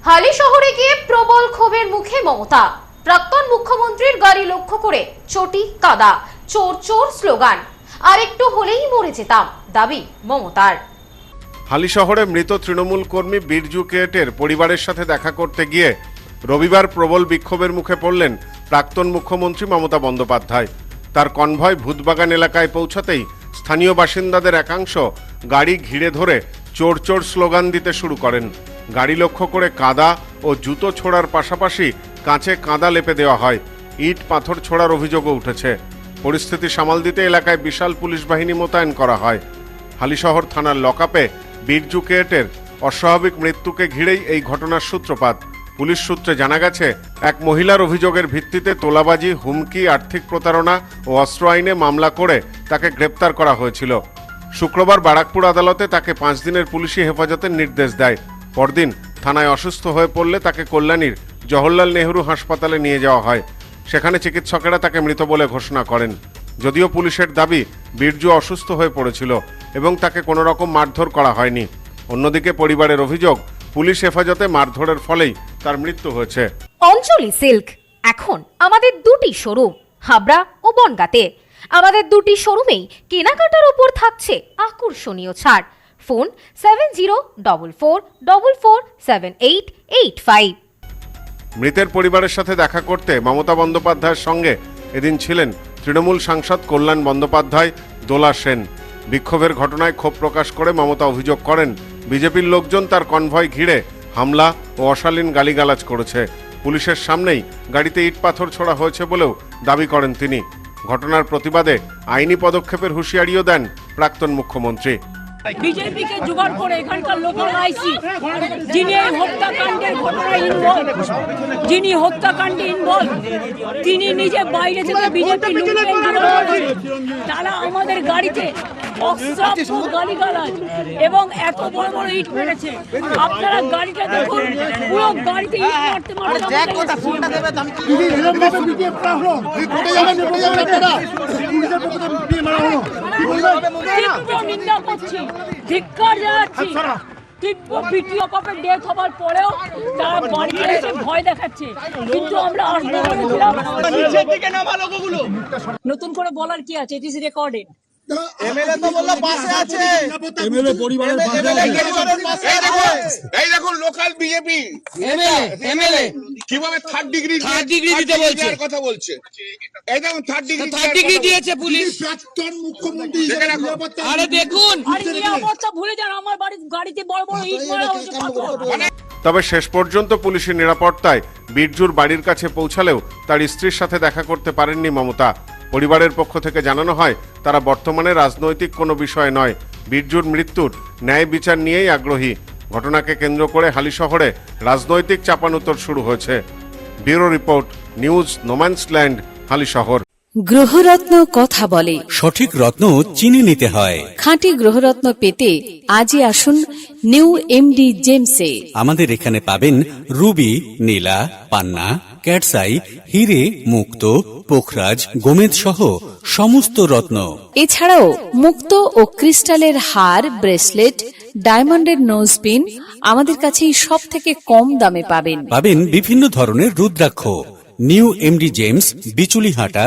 হালি শহরে গিয়ে প্রবল ক্ষোভের মুখে মমতা। প্রাক্তন মুখ্যমন্ত্রীর গাড়ি লক্ষ্য করে চটি কাদা, চোর চোর স্লোগান। আর একটু হলেই মরে যেতাম, দাবি মমতার। হালি শহরে মৃত তৃণমূল কর্মী বিরজু কেটের পরিবারের সাথে দেখা করতে গিয়ে রবিবার প্রবল বিক্ষোভের মুখে পড়লেন প্রাক্তন মুখ্যমন্ত্রী মমতা বন্দ্যোপাধ্যায়। তার কনভয় ভূতবাগান এলাকায় পৌঁছাতেই স্থানীয় বাসিন্দাদের একাংশ গাড়ি ঘিরে ধরে চোর চোর স্লোগান দিতে শুরু করেন। গাড়ি লক্ষ্য করে কাদা ও জুতো ছোড়ার পাশাপাশি কাঁচে কাদা লেপে দেওয়া হয়। ইট পাথর ছোড়ার অভিযোগও উঠেছে। পরিস্থিতি সামাল দিতে এলাকায় বিশাল পুলিশ বাহিনী মোতায়েন করা হয়। হালিশহর থানার লকআপে বিরজু কেটের অস্বাভাবিক মৃত্যুকে ঘিরেই এই ঘটনার সূত্রপাত। পুলিশ সূত্রে জানা গেছে, এক মহিলার অভিযোগের ভিত্তিতে তোলাবাজি, হুমকি, আর্থিক প্রতারণা ও অস্ত্র আইনে মামলা করে তাকে গ্রেপ্তার করা হয়েছিল। শুক্রবার বারাকপুর আদালতে তাকে 5 দিনের পুলিশি হেফাজতের নির্দেশ দেয়। পরদিন থানায় অসুস্থ হয়ে পড়লে তাকে কল্যাণীর জওহরলাল নেহরু হাসপাতালে নিয়ে যাওয়া হয়। সেখানে চিকিৎসকেরা তাকে মৃত বলে ঘোষণা করেন। যদিও পুলিশের দাবি বিরজু অসুস্থ হয়ে পড়েছিল এবং তাকে কোনো রকম মারধর করা হয়নি। অন্যদিকে পরিবারের অভিযোগ, পুলিশ হেফাজতে মারধরের ফলেই তার মৃত্যু হয়েছে। অঞ্জলি সিল্ক এখন আমাদের দুটি শোরুম, হাবড়া ও বনগাঁতে। আমাদের দুটি শোরুমেই কেনাকাটার উপর থাকছে আকর্ষণীয় ছাড়। ফোন 7044447885। মৃতের পরিবারের সাথে দেখা করতে মমতা বন্দ্যোপাধ্যায়ের সঙ্গে এদিন ছিলেন তৃণমূল সাংসদ কল্যাণ বন্দ্যোপাধ্যায়, দোলা সেন। বিক্ষোভের ঘটনায় ক্ষোভ প্রকাশ করে মমতা অভিযোগ করেন, বিজেপির লোকজন তার কনভয় ঘিরে হামলা ও অশালীন গালিগালাজ করেছে। পুলিশের সামনেই গাড়িতে ইট পাথর ছোড়া হয়েছে বলেও দাবি করেন তিনি। ঘটনার প্রতিবাদে আইনি পদক্ষেপের হুঁশিয়ারিও দেন প্রাক্তন মুখ্যমন্ত্রী। বিজেপিকে জোগাড় করে এখানকার লোকাল আইসি যিনি এই হত্যাকাণ্ডের ঘটনায় ইনভলভ, যিনি হত্যাকাণ্ডে ইনভলভ, তিনি নিজে বাইরে থেকে বিজেপি তারা আমাদের গাড়িতে অশ্রাব্য গালিগালাজ এবং এত বড় বড় ইট মেরেছে। আপনারা গাড়িটা দেখুন, পুরো গাড়িতে ইট মারতে মারতে নিন্দা করছি, ধিক্কার জানাচ্ছি। ভিডিও কপে ডেথ হবার পরেও তারা বাড়িতে এসে ভয় দেখাচ্ছে, কিন্তু আমরা আসতে বলেছিলাম। নতুন করে বলার কি আছে? It is recorded. এমএলএ তো বললো পাশে আছে, এমএলএ পরিবারের পাশে আছে। এই দেখুন লোকাল বিজেপি এমএলএ কিভাবে থার্ড ডিগ্রি দিতে বলছে, কথা বলছে। এই দেখুন থার্ড ডিগ্রি দিয়েছে পুলিশ। প্রাক্তন মুখ্যমন্ত্রী আরে দেখুন, আরে নিরাপত্তা ভুলে যান, আমার গাড়িতে বড় বড় ইট মারা হয়েছে। তবে শেষ পর্যন্ত পুলিশের নিরাপত্তায় বিরজুর বাড়ির কাছে পৌঁছালেও তার স্ত্রীর সাথে দেখা করতে পারেননি মমতা। পরিবারের পক্ষ থেকে জানানো হয়, তারা বর্তমানে রাজনৈতিক কোনো বিষয় নয়, বিরজুর মৃত্যুর ন্যায় বিচার নিয়েই আগ্রহী। ঘটনাকে কেন্দ্র করে হালি শহরে রাজনৈতিক চাপানুতর শুরু হয়েছে। ব্যুরো রিপোর্ট, নিউজ নোম্যান্সল্যান্ড, হালি শহর। গ্রহরত্ন কথা বলে, সঠিক রত্ন চিনে নিতে হয়। খাঁটি গ্রহরত্ন পেতে আজই আসুন নিউ এমডি জেমসে। আমাদের এখানে পাবেন রুবি, নীলা, পান্না, ক্যাটসাই, হিরে, মুক্ত, পোখরাজ, গোমেদ সহ সমস্ত রত্ন। এছাড়াও মুক্ত ও ক্রিস্টালের হার, ব্রেসলেট, ডায়মন্ডের নোজপিন আমাদের কাছেই সব থেকে কম দামে পাবেন। বিভিন্ন ধরনের রুদ্রাক্ষ। New MD gems, বিচুলিহাটা।